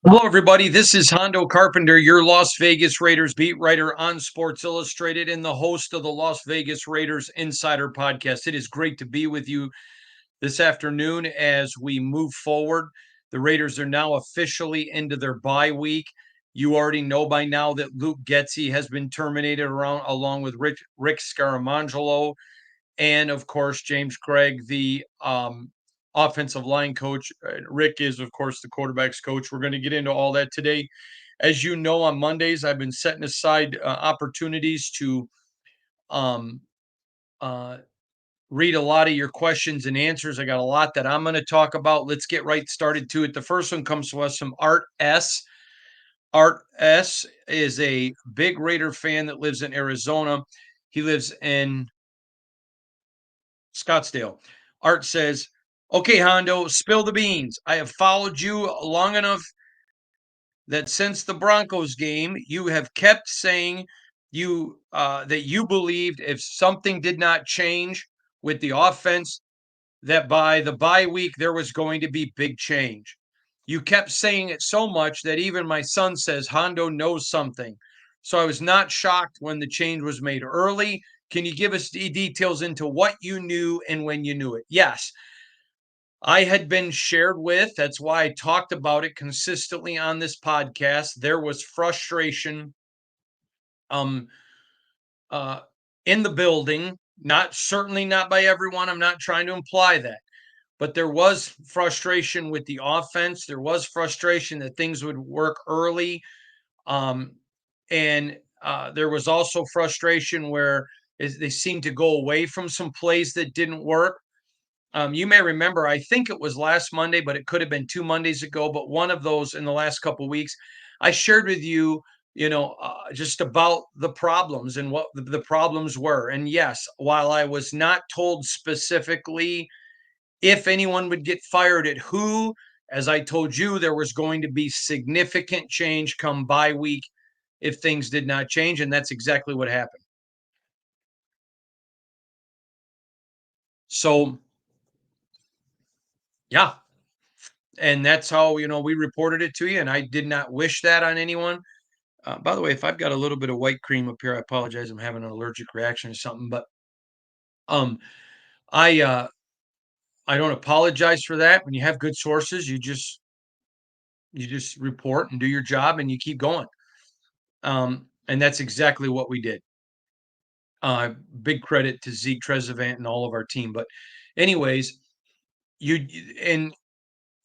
Hello, everybody. This is Hondo Carpenter, your Las Vegas Raiders beat writer on Sports Illustrated and the host of the Las Vegas Raiders Insider Podcast. It is great to be with you this afternoon as we move forward. The Raiders are now officially into their bye week. You already know by now that Luke Gety has been terminated along with Rick Scaramangelo and of course James Craig, the offensive line coach. Rick is, of course, the quarterback's coach. We're going to get into all that today. As you know, on Mondays, I've been setting aside opportunities to um, uh, read a lot of your questions and answers. I got a lot that I'm going to talk about. Let's get right started to it. The first one comes to us from Art S. Art S is a big Raider fan that lives in Arizona. He lives in Scottsdale. Art says, "Okay, Hondo, spill the beans. I have followed you long enough that since the Broncos game, you have kept saying that you believed if something did not change with the offense, that by the bye week there was going to be big change. You kept saying it so much that even my son says Hondo knows something. So I was not shocked when the change was made early. Can you give us the details into what you knew and when you knew it?" Yes, I had been shared with. That's why I talked about it consistently on this podcast. There was frustration um uh in the building, not certainly not by everyone. I'm not trying to imply that, but there was frustration with the offense. There was frustration that things would work early. Um, and there was also frustration where they seemed to go away from some plays that didn't work. You may remember, I think it was last Monday, but it could have been 2 Mondays ago. But one of those in the last couple of weeks, I shared with you, just about the problems and what the problems were. And yes, while I was not told specifically if anyone would get fired at who, as I told you, there was going to be significant change come bye week if things did not change. And that's exactly what happened. So, yeah. And that's how, we reported it to you. And I did not wish that on anyone. By the way, if I've got a little bit of white cream up here, I apologize. I'm having an allergic reaction or something. But um, I I don't apologize for that. When you have good sources, you just report and do your job and you keep going. And that's exactly what we did. Big credit to Zeke Trezevant and all of our team. But, anyways, you and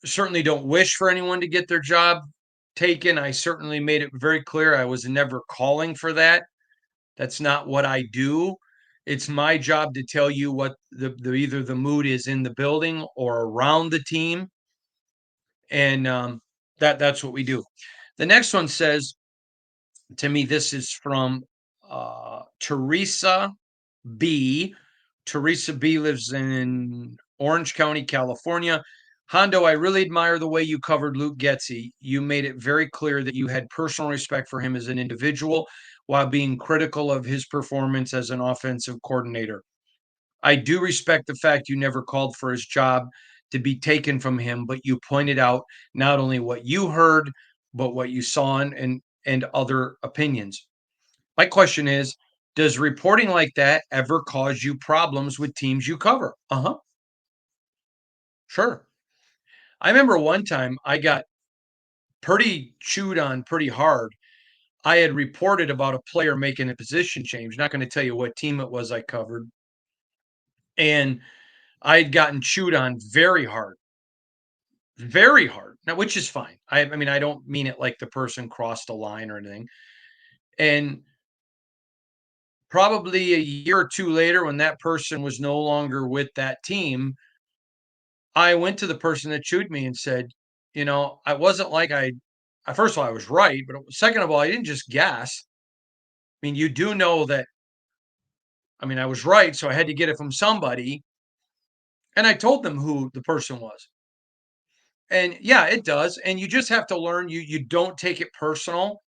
certainly don't wish for anyone to get their job taken. I certainly made it very clear I was never calling for that. That's not what I do. It's my job to tell you what the either the mood is in the building or around the team, and that's what we do. The next one says to me, this is from Teresa B. Teresa B lives in Orange County, California. Hondo, I really admire the way you covered Luke Getsy. You made it very clear that you had personal respect for him as an individual while being critical of his performance as an offensive coordinator. I do respect the fact you never called for his job to be taken from him, but you pointed out not only what you heard, but what you saw and other opinions. My question is, does reporting like that ever cause you problems with teams you cover? Uh-huh. Sure. I remember one time I got pretty chewed on pretty hard. I had reported about a player making a position change. Not going to tell you what team it was I covered. And I had gotten chewed on very hard, very hard. Now, which is fine. I mean, I don't mean it like the person crossed a line or anything. And probably a year or two later, when that person was no longer with that team, I went to the person that chewed me and said, I wasn't like first of all, I was right, but second of all, I didn't just guess. I mean, you do know that, I mean, I was right, so I had to get it from somebody. And I told them who the person was. And yeah, it does. And you just have to learn you don't take it personal.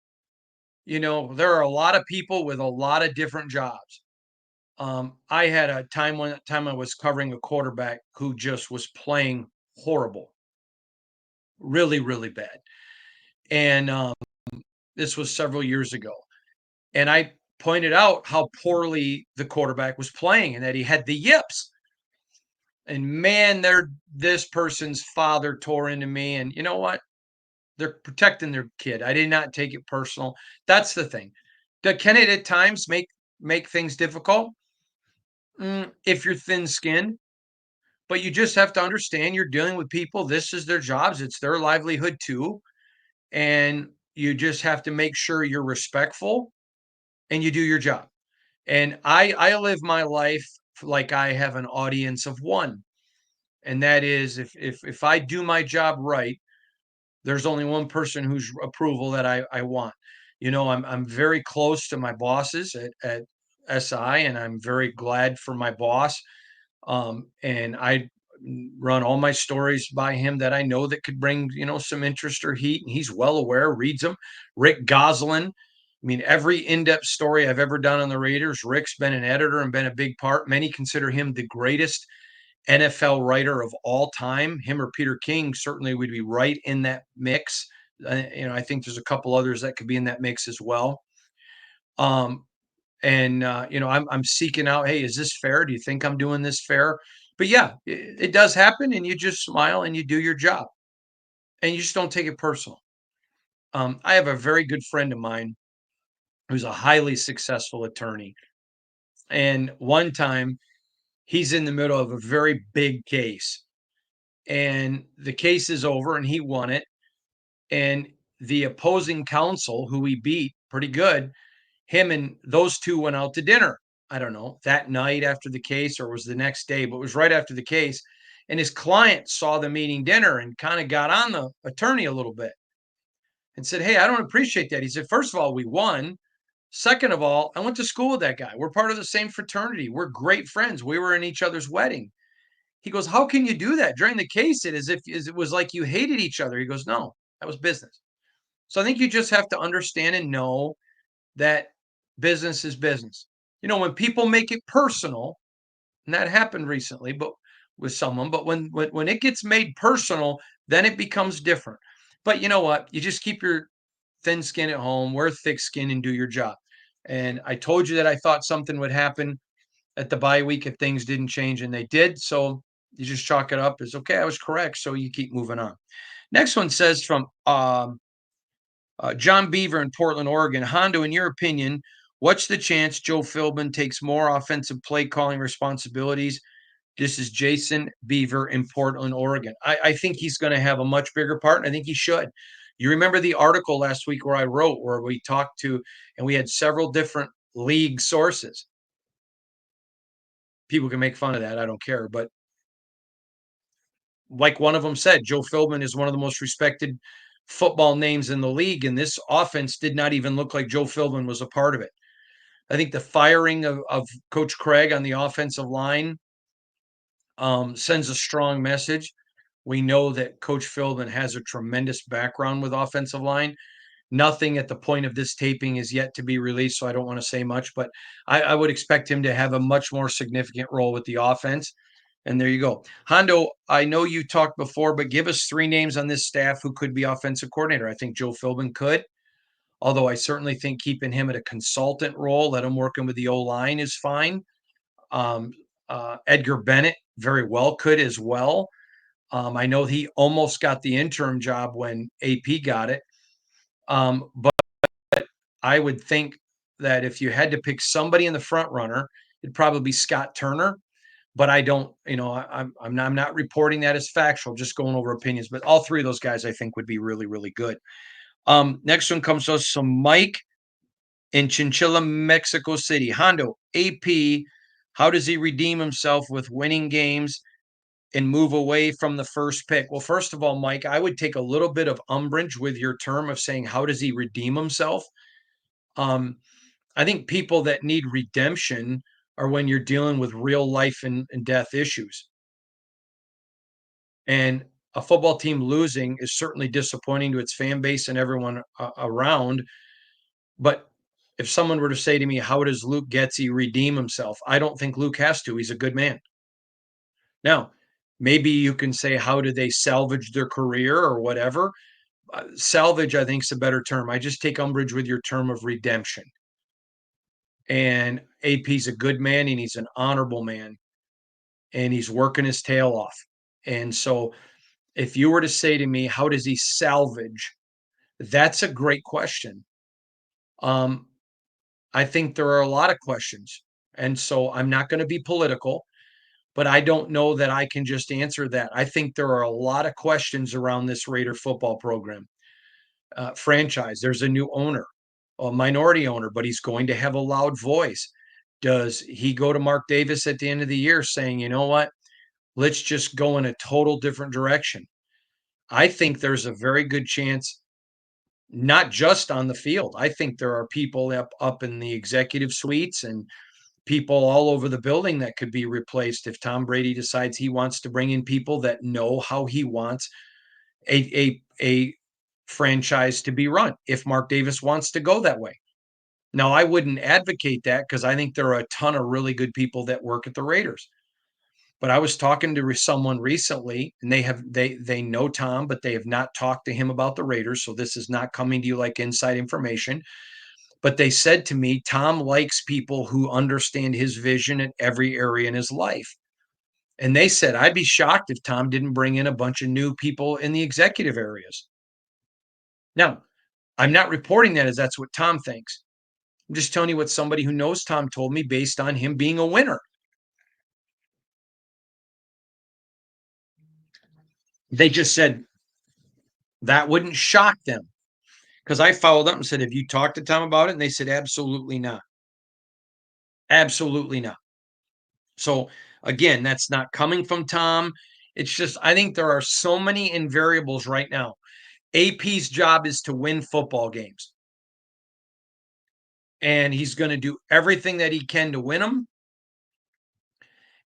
There are a lot of people with a lot of different jobs. I had a time I was covering a quarterback who just was playing horrible, really, really bad. and this was several years ago. And I pointed out how poorly the quarterback was playing and that he had the yips. And man, this person's father tore into me. And you know what? They're protecting their kid. I did not take it personal. That's the thing. Can it at times make things difficult? If you're thin-skinned, but you just have to understand you're dealing with people. This is their jobs. It's their livelihood too. And you just have to make sure you're respectful and you do your job. And I live my life like I have an audience of one. And that is if I do my job right, there's only one person whose approval that I want. I'm very close to my bosses at SI, and I'm very glad for my boss. And I run all my stories by him that I know that could bring, some interest or heat. And he's well aware, reads them. Rick Goslin. I mean, every in-depth story I've ever done on the Raiders, Rick's been an editor and been a big part. Many consider him the greatest NFL writer of all time. Him or Peter King certainly would be right in that mix. I think there's a couple others that could be in that mix as well. Um, and I'm seeking out, hey, is this fair? Do you think I'm doing this fair? But yeah, it does happen, and you just smile and you do your job, and you just don't take it personal. I have a very good friend of mine who's a highly successful attorney, and one time he's in the middle of a very big case, and the case is over, and he won it, and the opposing counsel, who he beat pretty good, him and those two went out to dinner. I don't know, that night after the case or it was the next day, but it was right after the case. And his client saw them eating dinner and kind of got on the attorney a little bit and said, "Hey, I don't appreciate that." He said, "First of all, we won. Second of all, I went to school with that guy. We're part of the same fraternity. We're great friends. We were in each other's wedding." He goes, "How can you do that? During the case, it was like you hated each other." He goes, "No, that was business." So I think you just have to understand and know that business is business. When people make it personal, and that happened recently, but with someone, but when it gets made personal, then it becomes different. But you know what? You just keep your thin skin at home, wear thick skin, and do your job. And I told you that I thought something would happen at the bye week if things didn't change, and they did. So you just chalk it up as okay, I was correct. So you keep moving on. Next one says from John Beaver in Portland, Oregon. Hondo, in your opinion, what's the chance Joe Philbin takes more offensive play calling responsibilities? This is Jason Beaver in Portland, Oregon. I think he's going to have a much bigger part, and I think he should. You remember the article last week where I wrote, where we talked to, and we had several different league sources. People can make fun of that. I don't care. But like one of them said, Joe Philbin is one of the most respected football names in the league, and this offense did not even look like Joe Philbin was a part of it. I think the firing of Coach Craig on the offensive line sends a strong message. We know that Coach Philbin has a tremendous background with offensive line. Nothing at the point of this taping is yet to be released, so I don't want to say much, but I would expect him to have a much more significant role with the offense. And there you go. Hondo, I know you talked before, but give us three names on this staff who could be offensive coordinator. I think Joe Philbin could, although I certainly think keeping him at a consultant role, let him working with the O line is fine. Um, Edgar Bennett very well could as well. I know he almost got the interim job when AP got it. But I would think that if you had to pick somebody in the front runner, it'd probably be Scott Turner. But I don't, I'm not reporting that as factual, just going over opinions. But all three of those guys, I think, would be really, really good. Next one comes to us from Mike in Chinchilla, Mexico City. Hondo, AP, how does he redeem himself with winning games and move away from the first pick? Well, first of all, Mike, I would take a little bit of umbrage with your term of saying, how does he redeem himself? Um, I think people that need redemption are when you're dealing with real life and death issues. And a football team losing is certainly disappointing to its fan base and everyone around. But if someone were to say to me, how does Luke Getsy redeem himself? I don't think Luke has to. He's a good man. Now, maybe you can say, how do they salvage their career or whatever? salvage, I think, is a better term. I just take umbrage with your term of redemption. And AP's a good man and he's an honorable man and he's working his tail off. And so if you were to say to me, how does he salvage? That's a great question. Um, I think there are a lot of questions. And so I'm not going to be political, but I don't know that I can just answer that. I think there are a lot of questions around this Raider football program. Franchise, there's a new owner, a minority owner, but he's going to have a loud voice. Does he go to Mark Davis at the end of the year saying, you know what, let's just go in a total different direction? I think there's a very good chance, not just on the field. I think there are people up in the executive suites and people all over the building that could be replaced if Tom Brady decides he wants to bring in people that know how he wants a franchise to be run. If Mark Davis wants to go that way. Now, I wouldn't advocate that because I think there are a ton of really good people that work at the Raiders. But I was talking to someone recently, and they know Tom, but they have not talked to him about the Raiders. So this is not coming to you like inside information. But they said to me, Tom likes people who understand his vision in every area in his life. And they said, I'd be shocked if Tom didn't bring in a bunch of new people in the executive areas. Now, I'm not reporting that as that's what Tom thinks. I'm just telling you what somebody who knows Tom told me based on him being a winner. They just said that wouldn't shock them because I followed up and said, have you talked to Tom about it? And they said, absolutely not. Absolutely not. So again, that's not coming from Tom. It's just, I think there are so many invariables right now. AP's job is to win football games. And he's going to do everything that he can to win them.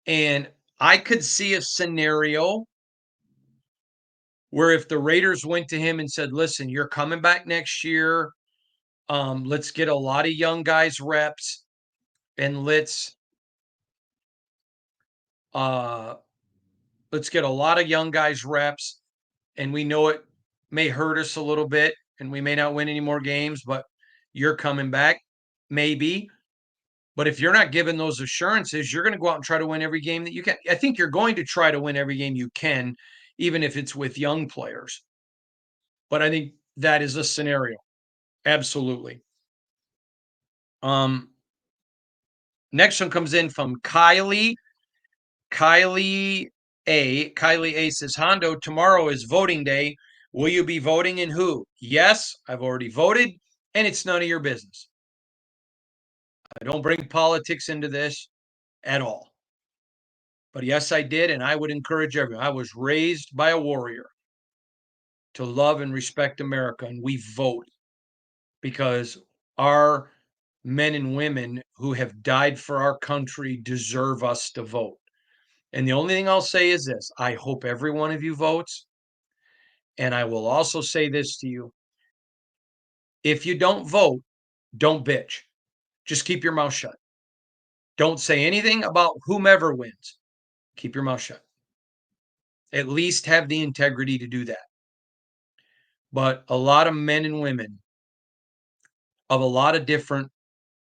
And I could see a scenario where if the Raiders went to him and said, listen, you're coming back next year. Let's get a lot of young guys reps and uh let's get a lot of young guys reps. And we know it may hurt us a little bit and we may not win any more games, but you're coming back, maybe. But if you're not given those assurances, you're going to go out and try to win every game that you can. I think you're going to try to win every game you can, even if it's with young players. But I think that is a scenario. Absolutely. Um, Next one comes in from Kylie. Kylie A says, Hondo, tomorrow is voting day. Will you be voting in who? Yes, I've already voted, and it's none of your business. I don't bring politics into this at all. But yes, I did, and I would encourage everyone. I was raised by a warrior to love and respect America, and we vote because our men and women who have died for our country deserve us to vote. And the only thing I'll say is this: I hope every one of you votes. And I will also say this to you: if you don't vote, don't bitch. Just keep your mouth shut. Don't say anything about whomever wins. Keep your mouth shut. At least have the integrity to do that. But a lot of men and women of a lot of different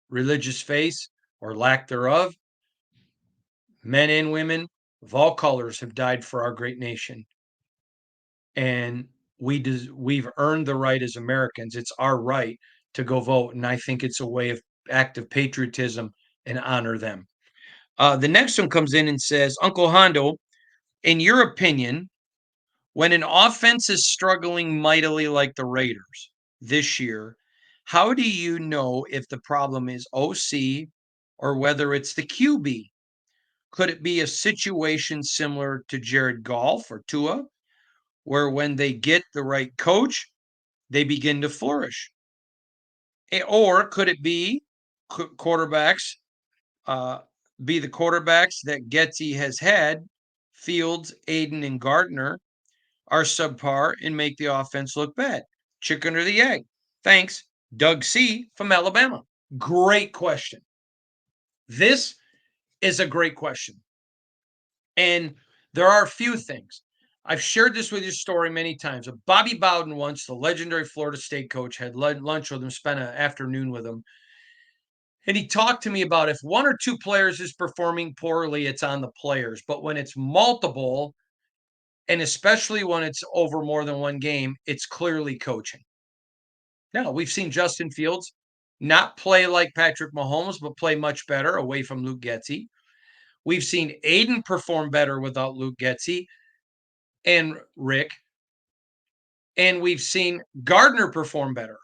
religious faiths or lack thereof, men and women of all colors have died for our great nation. And we've earned the right as Americans. It's our right to go vote. And I think it's a way of act of patriotism and honor them. The next one comes in and says, Uncle Hondo, in your opinion, when an offense is struggling mightily like the Raiders this year, how do you know if the problem is OC or whether it's the QB? Could it be a situation similar to Jared Goff or Tua, where when they get the right coach, they begin to flourish? Or could it be quarterbacks, uh, be the quarterbacks that Gety has had, Fields, Aiden, and Gardner, are subpar and make the offense look bad? Chicken or the egg? Thanks, Doug C. from Alabama. Great question. This is a great question. And there are a few things. I've shared this with your story many times. Bobby Bowden once, the legendary Florida State coach, had lunch with him, spent an afternoon with him, and he talked to me about if one or two players is performing poorly, it's on the players. But when it's multiple, and especially when it's over more than one game, it's clearly coaching. Now, we've seen Justin Fields not play like Patrick Mahomes, but play much better away from Luke Getsy. We've seen Aiden perform better without Luke Getsy and Rick, and we've seen Gardner perform better.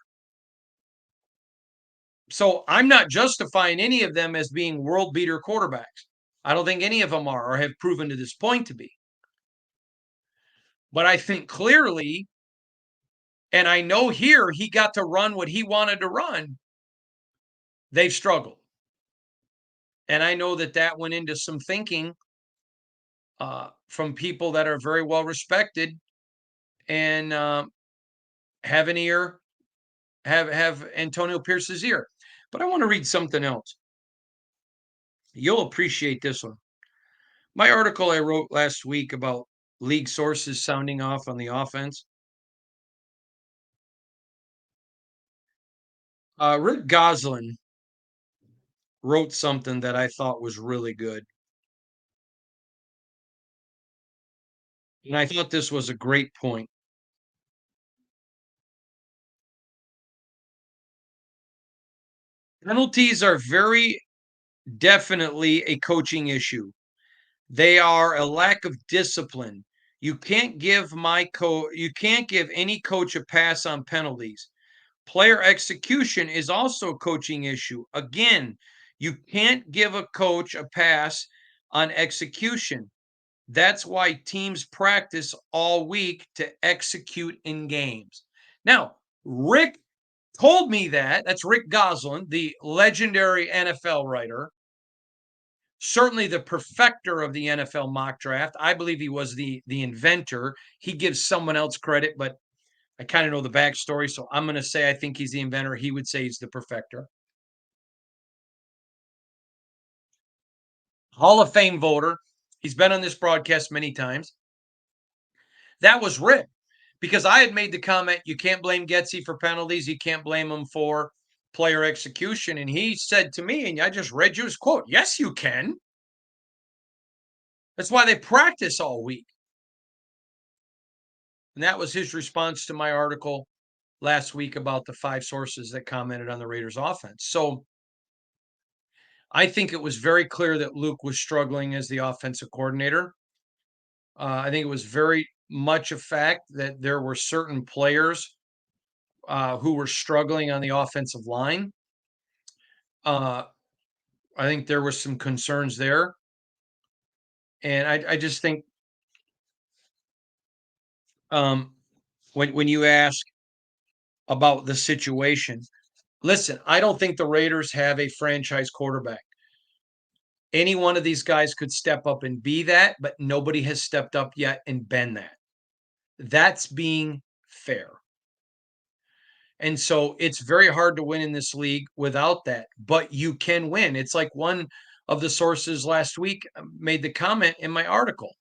So I'm not justifying any of them as being world beater quarterbacks. I don't think any of them are or have proven to this point to be. But I think clearly, and I know here he got to run what he wanted to run, they've struggled. And I know that that went into some thinking from people that are very well respected and have an ear, have Antonio Pierce's ear. But I want to read something else. You'll appreciate this one. My article I wrote last week about league sources sounding off on the offense. Rick Goslin wrote something that I thought was really good. And I thought this was a great point. Penalties are very definitely a coaching issue. They are a lack of discipline. You can't give any coach a pass on penalties. Player execution is also a coaching issue. Again, you can't give a coach a pass on execution. That's why teams practice all week to execute in games. Now, Rick told me that. That's Rick Goslin, the legendary NFL writer, certainly the perfecter of the NFL mock draft. I believe he was the inventor. He gives someone else credit, but I kind of know the backstory, so I'm going to say I think he's the inventor. He would say he's the perfecter. Hall of Fame voter. He's been on this broadcast many times. That was Rick because I had made the comment you can't blame Getsy for penalties, you can't blame him for player execution. And he said to me, and I just read you his quote, yes, you can. That's why they practice all week. And that was his response to my article last week about the five sources that commented on the Raiders offense. So I think it was very clear that Luke was struggling as the offensive coordinator. I think it was very much a fact that there were certain players who were struggling on the offensive line. Uh, I think there were some concerns there. And I just think um, when you ask about the situation, listen, I don't think the Raiders have a franchise quarterback. Any one of these guys could step up and be that, but nobody has stepped up yet and been that. That's being fair. And so it's very hard to win in this league without that, but you can win. It's like one of the sources last week made the comment in my article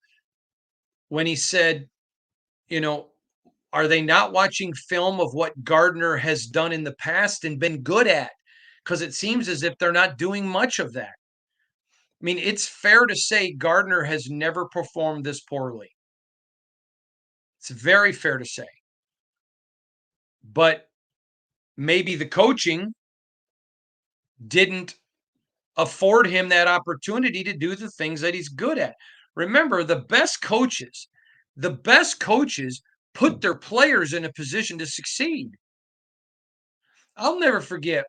when he said, you know, are they not watching film of what Gardner has done in the past and been good at? Because it seems as if they're not doing much of that. I mean, it's fair to say Gardner has never performed this poorly. It's very fair to say. But maybe the coaching didn't afford him that opportunity to do the things that he's good at. Remember, the best coaches put their players in a position to succeed. I'll never forget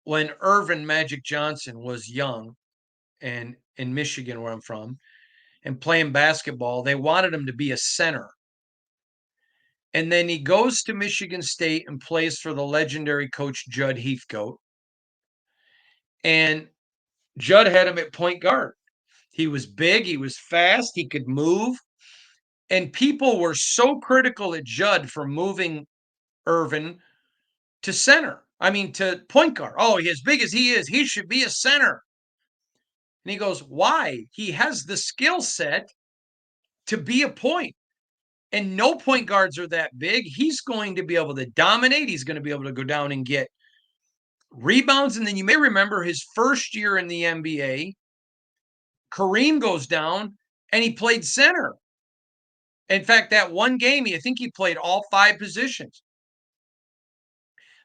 when Irvin Magic Johnson was young and in Michigan, where I'm from, and playing basketball. They wanted him to be a center. And then he goes to Michigan State and plays for the legendary coach Judd Heathcote. And Judd had him at point guard. He was big, he was fast, he could move. And people were so critical at Judd for moving Irvin to center. I mean, to point guard. Oh, as big as he is, he should be a center. And he goes, why? He has the skill set to be a point. And no point guards are that big. He's going to be able to dominate. He's going to be able to go down and get rebounds. And then you may remember his first year in the NBA, Kareem goes down and he played center. In fact, that one game, I think he played all 5 positions.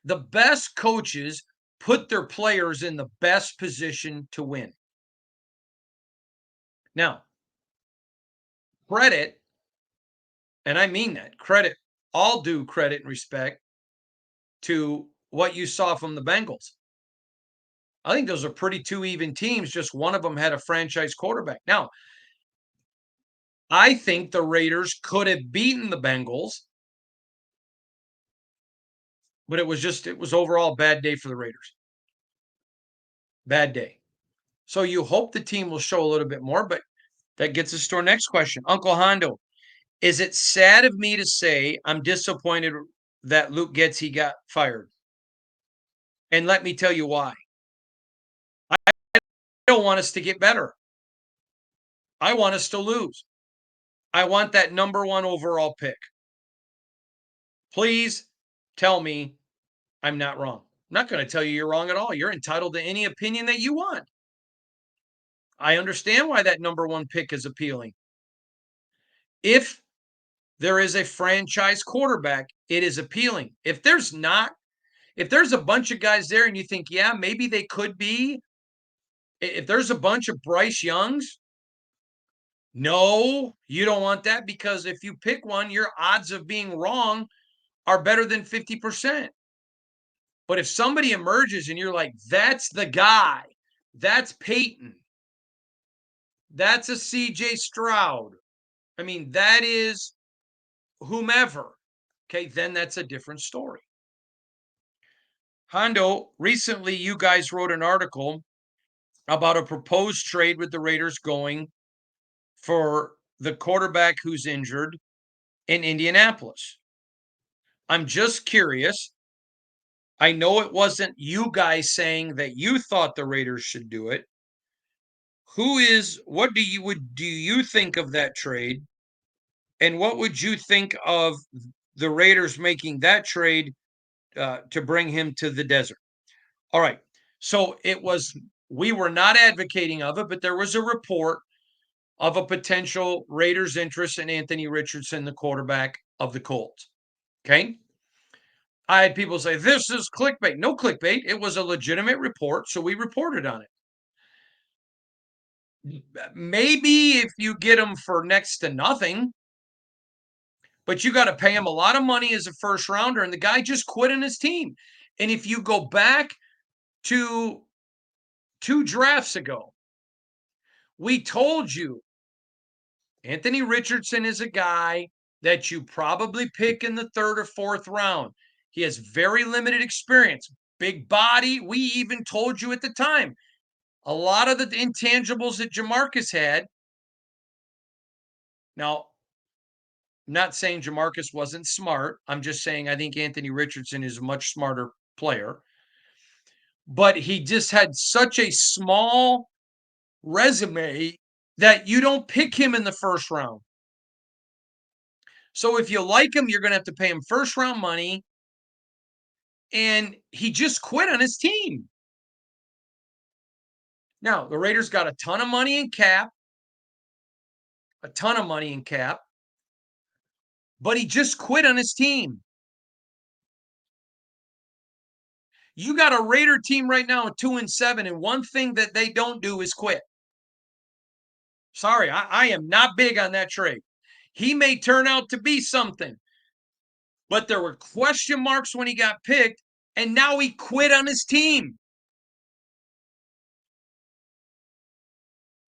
The best coaches put their players in the best position to win. Now, credit, and I mean that, credit, all due credit and respect to what you saw from the Bengals. I think those are pretty two even teams. Just one of them had a franchise quarterback. Now, I think the Raiders could have beaten the Bengals, but it was overall a bad day for the Raiders. Bad day. So you hope the team will show a little bit more, but that gets us to our next question. Uncle Hondo, is it sad of me to say I'm disappointed that Luke Gety got fired? And let me tell you why. I don't want us to get better. I want us to lose. I want that number 1 overall pick. Please tell me I'm not wrong. I'm not going to tell you you're wrong at all. You're entitled to any opinion that you want. I understand why that number 1 pick is appealing. If there is a franchise quarterback, it is appealing. If there's not, if there's a bunch of guys there and you think, yeah, maybe they could be, if there's a bunch of Bryce Youngs, no, you don't want that, because if you pick one, your odds of being wrong are better than 50%. But if somebody emerges and you're like, that's the guy, that's Peyton, that's a CJ Stroud, I mean, that is whomever, okay, then that's a different story. Hondo, recently you guys wrote an article about a proposed trade with the Raiders going for the quarterback who's injured in Indianapolis. I'm just curious. I know it wasn't you guys saying that you thought the Raiders should do it. What do you think of that trade? And what would you think of the Raiders making that trade to bring him to the desert? All right. So we were not advocating of it, but there was a report of a potential Raiders interest in Anthony Richardson, the quarterback of the Colts. Okay. I had people say, this is clickbait. No clickbait. It was a legitimate report. So we reported on it. Maybe if you get him for next to nothing, but you got to pay him a lot of money as a first rounder. And the guy just quit on his team. And if you go back to 2 drafts ago, we told you Anthony Richardson is a guy that you probably pick in the 3rd or 4th round. He has very limited experience, big body. We even told you at the time, a lot of the intangibles that Jamarcus had. Now, I'm not saying Jamarcus wasn't smart. I'm just saying I think Anthony Richardson is a much smarter player. But he just had such a small resume that you don't pick him in the 1st round. So if you like him, you're going to have to pay him 1st round money. And he just quit on his team. Now, the Raiders got a ton of money in cap, but he just quit on his team. You got a Raider team right now at 2-7, and one thing that they don't do is quit. Sorry, I am not big on that trade. He may turn out to be something, but there were question marks when he got picked, and now he quit on his team.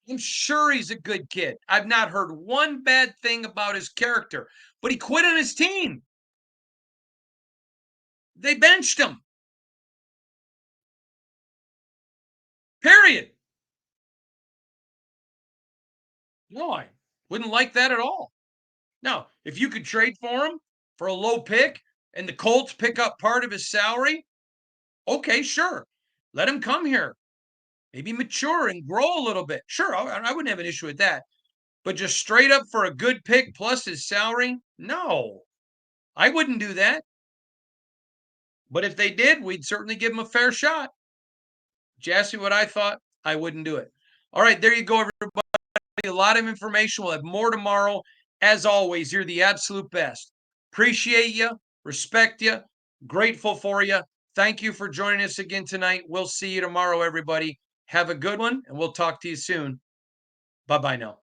I'm sure he's a good kid. I've not heard one bad thing about his character, but he quit on his team. They benched him. Period. No, I wouldn't like that at all. Now, if you could trade for him for a low pick and the Colts pick up part of his salary, okay, sure. Let him come here. Maybe mature and grow a little bit. Sure, I wouldn't have an issue with that. But just straight up for a good pick plus his salary? No, I wouldn't do that. But if they did, we'd certainly give him a fair shot. Did you ask me what I thought? I wouldn't do it. All right, there you go, everybody. A lot of information. We'll have more tomorrow. As always, you're the absolute best. Appreciate you, respect you, grateful for you. Thank you for joining us again tonight. We'll see you tomorrow, everybody. Have a good one, and we'll talk to you soon. Bye bye now.